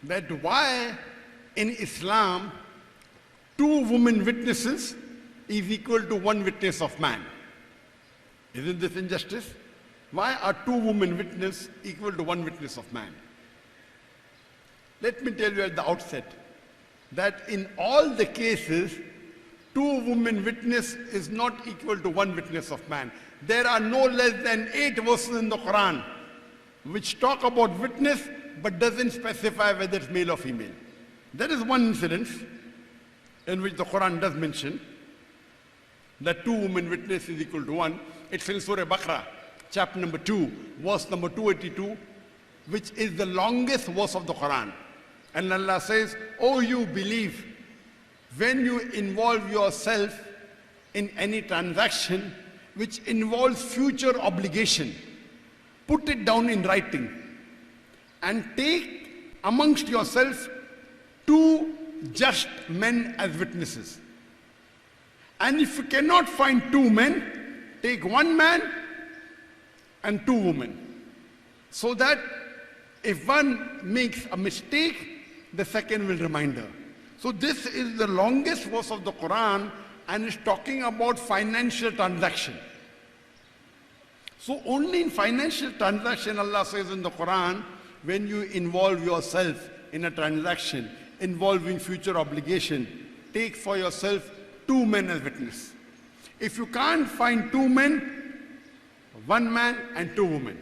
that why in Islam 2 women witnesses is equal to 1 witness of man. Isn't this injustice? Why are 2 women witnesses equal to 1 witness of man? Let me tell you at the outset that in all the cases, 2 women witness is not equal to 1 witness of man. There are no less than 8 verses in the Quran which talk about witness but doesn't specify whether it's male or female. There is one incident in which the Quran does mention that 2 women witness is equal to 1. It's in Surah Al-Baqarah, chapter number 2, verse number 282, which is the longest verse of the Quran. And Allah says, "Oh, you believe, when you involve yourself in any transaction which involves future obligation, put it down in writing and take amongst yourselves 2 just men as witnesses. And if you cannot find 2 men, take 1 man and 2 women, so that if one makes a mistake, the second will remind her." So this is the longest verse of the Quran, and it's talking about financial transaction. So only in financial transaction, Allah says in the Quran, when you involve yourself in a transaction involving future obligation, take for yourself 2 men as witness. If you can't find 2 men, 1 man and 2 women.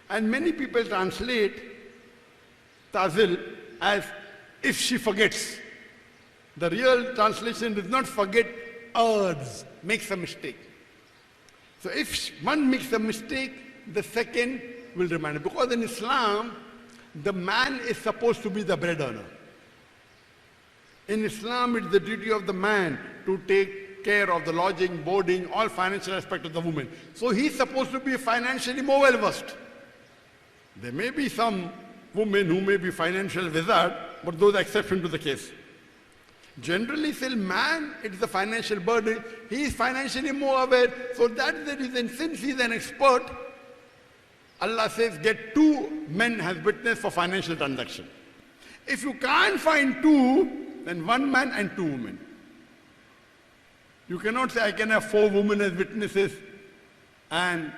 And many people translate tazil as if she forgets. The real translation does not forget, errs, makes a mistake. So if one makes a mistake, the second will remind her. Because in Islam, the man is supposed to be the bread earner. In Islam, it's the duty of the man to take care of the lodging, boarding, all financial aspect of the woman. So he's supposed to be financially more well versed. There may be some women who may be financial wizard, but those are exception to the case. Generally, still man, it is a financial burden. He is financially more aware. So that's the reason, since he is an expert, Allah says, get 2 men as witness for financial transaction. If you can't find 2, then 1 man and 2 women. You cannot say, I can have 4 women as witnesses, and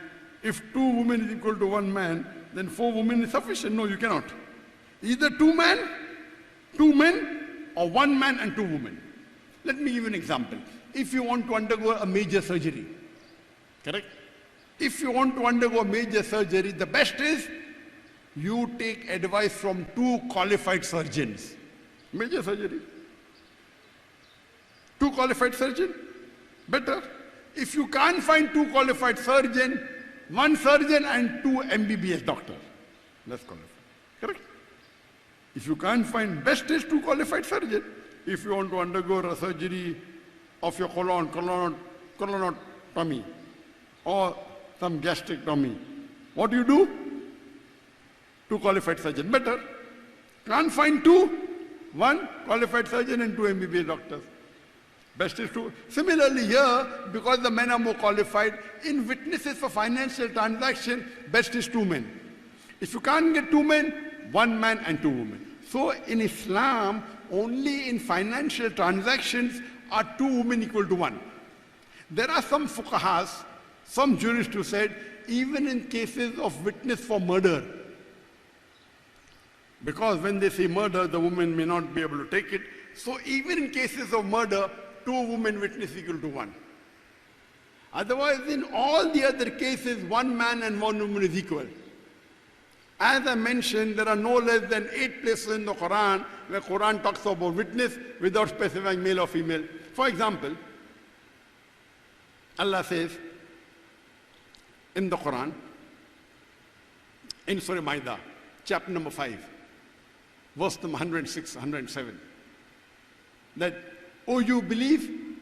if 2 women is equal to 1 man, then 4 women is sufficient. No, you cannot. Either 2 men, or 1 man and 2 women. Let me give you an example. If you want to undergo a major surgery, correct? If you want to undergo a major surgery, the best is you take advice from 2 qualified surgeons. Major surgery. 2 qualified surgeons, better. If you can't find 2 qualified surgeons, 1 surgeon and 2 MBBS doctors. That's qualified. Correct? If you can't find, best is 2 qualified surgeons. If you want to undergo a surgery of your colonotomy or some gastrectomy, what do you do? 2 qualified surgeons. Better. Can't find 2, 1 qualified surgeon and 2 MBBS doctors. Best is 2. Similarly here, because the men are more qualified, in witnesses for financial transaction, best is 2 men. If you can't get 2 men, 1 man and 2 women. So in Islam, only in financial transactions are 2 women equal to 1. There are some fuqahas, some jurists who said, even in cases of witness for murder, because when they say murder, the woman may not be able to take it. So even in cases of murder, 2 women witness equal to 1. Otherwise, in all the other cases, 1 man and 1 woman is equal. As I mentioned, there are no less than 8 places in the Quran where Quran talks about witness without specifying male or female. For example, Allah says in the Quran, in Surah Ma'idah, chapter number 5, verse number 106, 107, that, oh, you believe,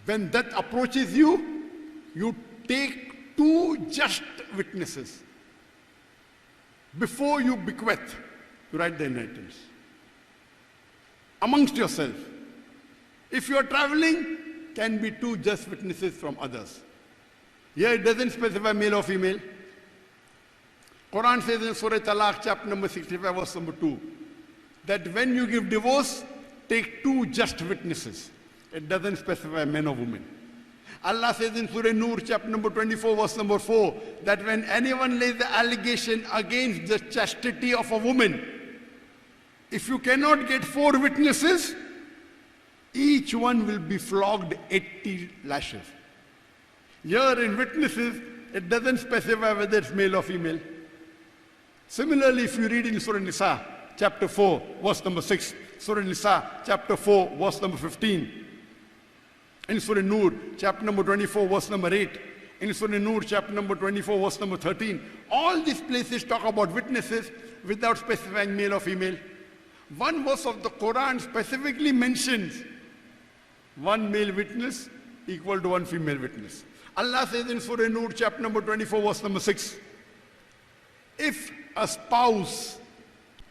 when death approaches you, you take 2 just witnesses before you bequeath to write the inheritance amongst yourself. If you are traveling, can be 2 just witnesses from others. Here it doesn't specify male or female. Quran says in Surah Talaq, chapter number 65, verse number 2, that when you give divorce, take two just witnesses. It doesn't specify men or women. Allah says in Surah Nur, chapter number 24, verse number 4, that when anyone lays the allegation against the chastity of a woman, if you cannot get 4 witnesses, each one will be flogged 80 lashes. Here in witnesses, it doesn't specify whether it's male or female. Similarly, if you read in Surah Nisa, chapter 4, verse number 6, Surah Nisa, chapter 4, verse number 15, in Surah Nur, chapter number 24, verse number 8, in Surah Nur, chapter number 24, verse number 13, all these places talk about witnesses without specifying male or female. One verse of the Quran specifically mentions 1 male witness equal to 1 female witness. Allah says in Surah Nur, chapter number 24, verse number 6, if a spouse,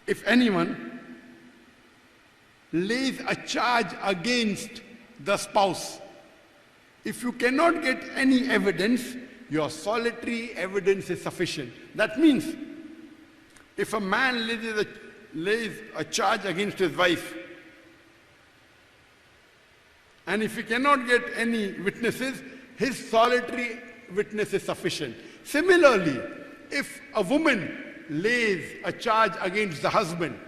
if anyone lays a charge against the spouse, if you cannot get any evidence, your solitary evidence is sufficient. That means, if a man lays a charge against his wife, and if he cannot get any witnesses, his solitary witness is sufficient. Similarly, if a woman lays a charge against the husband,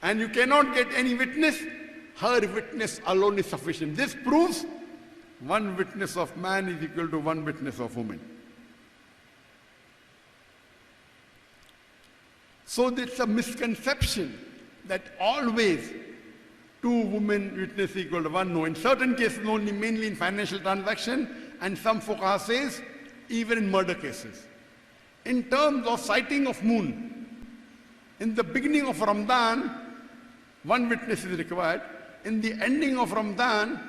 and you cannot get any witness, her witness alone is sufficient. This proves 1 witness of man is equal to 1 witness of woman. So it's a misconception that always 2 women witness equal to 1. No, in certain cases only, mainly in financial transaction, and some fuqaha says even in murder cases. In terms of sighting of moon, in the beginning of Ramadan, 1 witness is required. In the ending of Ramadan,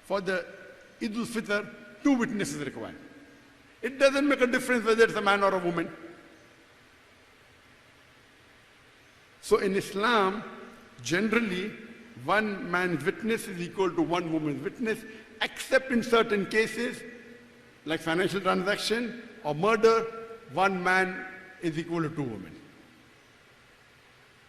for the Eid al-Fitr, 2 witnesses required. It doesn't make a difference whether it's a man or a woman. So in Islam, generally, 1 man's witness is equal to 1 woman's witness, except in certain cases, like financial transaction or murder, 1 man is equal to 2 women.